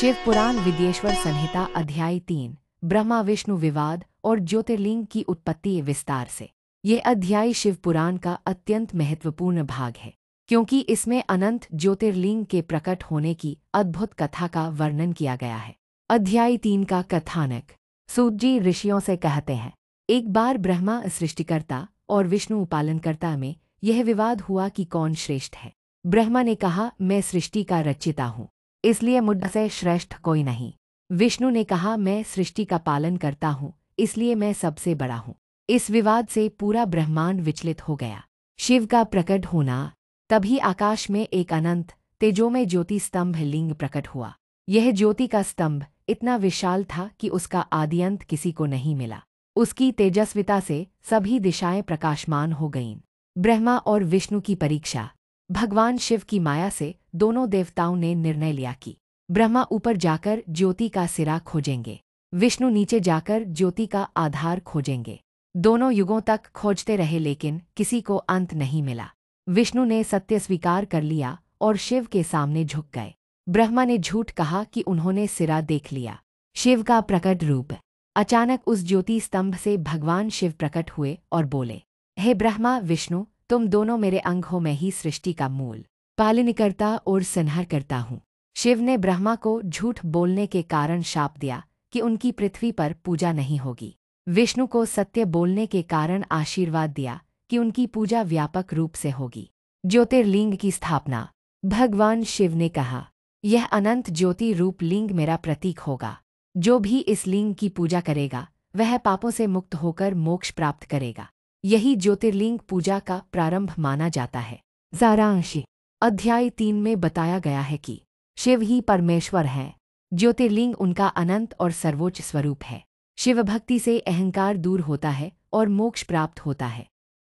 शिव पुराण विद्येश्वर संहिता अध्याय 3 ब्रह्मा विष्णु विवाद और ज्योतिर्लिंग की उत्पत्ति विस्तार से। यह अध्याय शिव पुराण का अत्यंत महत्वपूर्ण भाग है, क्योंकि इसमें अनंत ज्योतिर्लिंग के प्रकट होने की अद्भुत कथा का वर्णन किया गया है। अध्याय 3 का कथानक। सूत जी ऋषियों से कहते हैं, एक बार ब्रह्मा सृष्टिकर्ता और विष्णु पालनकर्ता में यह विवाद हुआ कि कौन श्रेष्ठ है। ब्रह्मा ने कहा, मैं सृष्टि का रचिता हूँ, इसलिए मुझसे श्रेष्ठ कोई नहीं। विष्णु ने कहा, मैं सृष्टि का पालन करता हूँ, इसलिए मैं सबसे बड़ा हूँ। इस विवाद से पूरा ब्रह्मांड विचलित हो गया। शिव का प्रकट होना। तभी आकाश में एक अनंत तेजोमय ज्योति स्तंभ लिंग प्रकट हुआ। यह ज्योति का स्तंभ इतना विशाल था कि उसका आदिअंत किसी को नहीं मिला। उसकी तेजस्विता से सभी दिशाएं प्रकाशमान हो गईं। ब्रह्मा और विष्णु की परीक्षा। भगवान शिव की माया से दोनों देवताओं ने निर्णय लिया कि ब्रह्मा ऊपर जाकर ज्योति का सिरा खोजेंगे, विष्णु नीचे जाकर ज्योति का आधार खोजेंगे। दोनों युगों तक खोजते रहे, लेकिन किसी को अंत नहीं मिला। विष्णु ने सत्य स्वीकार कर लिया और शिव के सामने झुक गए। ब्रह्मा ने झूठ कहा कि उन्होंने सिरा देख लिया। शिव का प्रकट रूप। अचानक उस ज्योति स्तंभ से भगवान शिव प्रकट हुए और बोले, हे ब्रह्मा विष्णु, तुम दोनों मेरे अंग हो, मैं ही सृष्टि का मूल पालनकर्ता और संहार करता हूँ। शिव ने ब्रह्मा को झूठ बोलने के कारण शाप दिया कि उनकी पृथ्वी पर पूजा नहीं होगी। विष्णु को सत्य बोलने के कारण आशीर्वाद दिया कि उनकी पूजा व्यापक रूप से होगी। ज्योतिर्लिंग की स्थापना। भगवान शिव ने कहा, यह अनंत ज्योति रूप लिंग मेरा प्रतीक होगा। जो भी इस लिंग की पूजा करेगा वह पापों से मुक्त होकर मोक्ष प्राप्त करेगा। यही ज्योतिर्लिंग पूजा का प्रारंभ माना जाता है। सारांश। अध्याय 3 में बताया गया है कि शिव ही परमेश्वर हैं। ज्योतिर्लिंग उनका अनंत और सर्वोच्च स्वरूप है। शिव भक्ति से अहंकार दूर होता है और मोक्ष प्राप्त होता है।